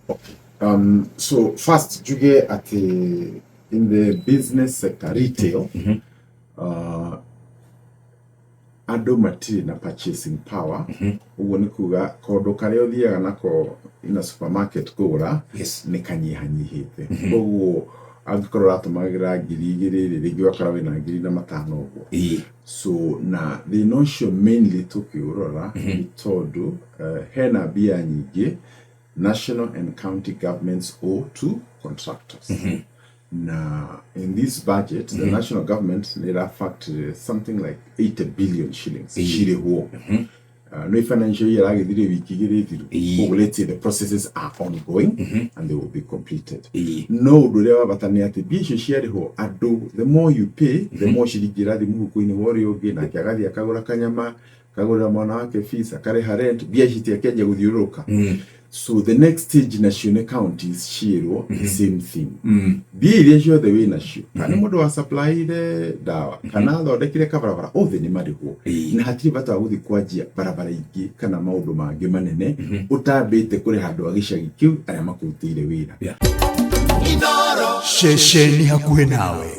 Okay. So first, juge at in the business sector, retail, ando matiri na purchasing power. Ugo ni kuga kodo kare othiaga nako in a supermarket kugura ni kanyihanyihite. Ugo angikoro ratumagira ngiri rigi wakara wina ngiri na matano ugo. So na the notion mainly tukiurora ni tondu hena bia nyingi national and county governments owe to contractors. Now, in this budget, the national government made a factor something like 80 billion shillings. No financial year, let's say the processes are ongoing and they will be completed. No, the more you pay, the more shirigira the more Kuina warrior gain. Akagadi akagora kanyama, kagora monarch fees, akare rent, biashiti akaja udhiuroka. So the next stage national counties shiro the same thing. Be ratio the way na show. Kana modo wa supply the dawa. Kana the kile ka barabara o the ni mariho. Na hatiri bata aguthi kwajia barabara ingi kana maundu mangi manene utabite kuri handu agicagi kiu aria makutire wira. Shesheni hakuhe nawe.